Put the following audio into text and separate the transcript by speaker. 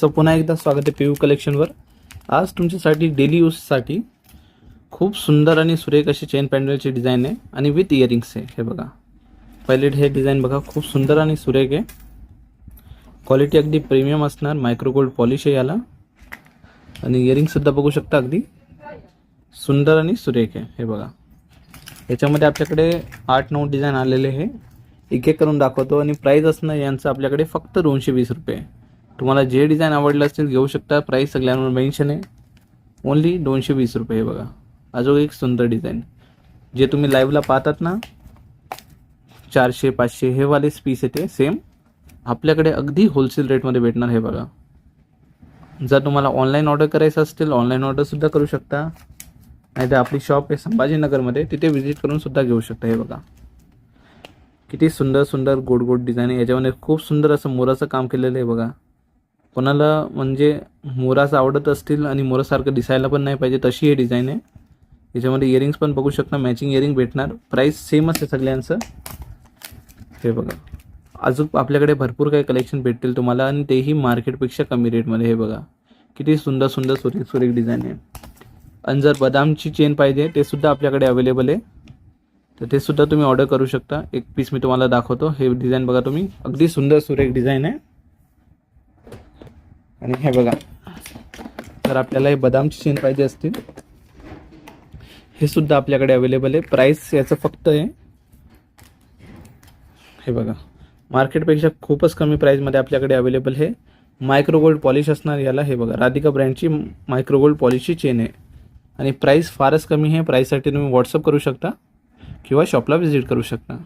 Speaker 1: So पुन्हा एकदा स्वागत आहे PU कलेक्शनवर। आज तुमच्यासाठी डेली यूजसाठी खूप सुंदर आणि सुरेख अशी चेन पॅन्डलची डिझाइन आहे आणि विथ इयरिंग्स आहे। हे बघा, पहिले हे डिझाइन बघा, खूप सुंदर आणि सुरेख आहे। क्वालिटी अगदी प्रीमियम असणार, मायक्रो गोल्ड पॉलिश आहे याला आणि इयरिंग सुद्धा बघू शकता, अगदी सुंदर आणि सुरेख आहे। हे बघा, याच्यामध्ये आपल्याकडे 8-9 डिझाइन आलेले आहे। एक एक करून दाखवतो आणि प्राइस असणार यांचं आपल्याकडे फक्त 220 रुपये। तुम्हाला जे डिझाइन आवडलं असेल घेऊ शकता। प्राइस सगळ्यांवर मेन्शन आहे, ओनली 220 रुपये। हे बघा, अजून एक सुंदर डिझाइन जे तुम्ही लाईव्हला पाहतात ना, 400-500 हे वालेच पीस येते सेम आपल्याकडे अगदी होलसेल रेटमध्ये भेटणार। हे बघा, जर तुम्हाला ऑनलाईन ऑर्डर करायचं असतील ऑनलाईन ऑर्डर सुद्धा करू शकता, नाहीतर आपली शॉप आहे संभाजीनगरमध्ये, तिथे व्हिजिट करून सुद्धा घेऊ शकता। हे बघा, किती सुंदर सुंदर गोड गोड डिझाइन आहे। याच्यामध्ये खूप सुंदर असं मोराचं काम केलेलं आहे बघा। कोणाला म्हणजे मोराचं आवडत असतील आणि मोरासारखं दिसायला पण नाही पाहिजे तशी हे डिझाइन आहे। याच्यामध्ये इयरिंग्स पण बघू शकता, मॅचिंग इयरिंग भेटणार। प्राइस सेमच आहे सगळ्यांचं। हे बघा, अजून आपल्याकडे भरपूर काही कलेक्शन भेटतील तुम्हाला आणि तेही मार्केटपेक्षा कमी रेटमध्ये। हे बघा, किती सुंदर सुंदर सुरेख सुरेख डिझाइन आहे। आणि जर बदामची चेन पाहिजे ते सुद्धा आपल्याकडे अवेलेबल आहे, तर ते सुद्धा तुम्ही ऑर्डर करू शकता। एक पीस मी तुम्हाला दाखवतो। हे डिझाइन बघा तुम्ही, अगदी सुंदर सुरेख डिझाइन आहे। आणि हे बघा, जर आपल्याला हे बदामची चेन पाहिजे असतील हे सुद्धा आपल्याकडे अवेलेबल आहे। प्राइस याचं फक्त आहे, हे बघा, मार्केटपेक्षा खूपच कमी प्राइसमध्ये आपल्याकडे अवेलेबल आहे। मायक्रो गोल्ड पॉलिश असणार याला। हे बघा, राधिका ब्रँडची मायक्रो गोल्ड पॉलिशची चेन आहे आणि प्राइस फारच कमी आहे। प्राइससाठी तुम्ही व्हॉट्सअप करू शकता किंवा शॉपला व्हिजिट करू शकता।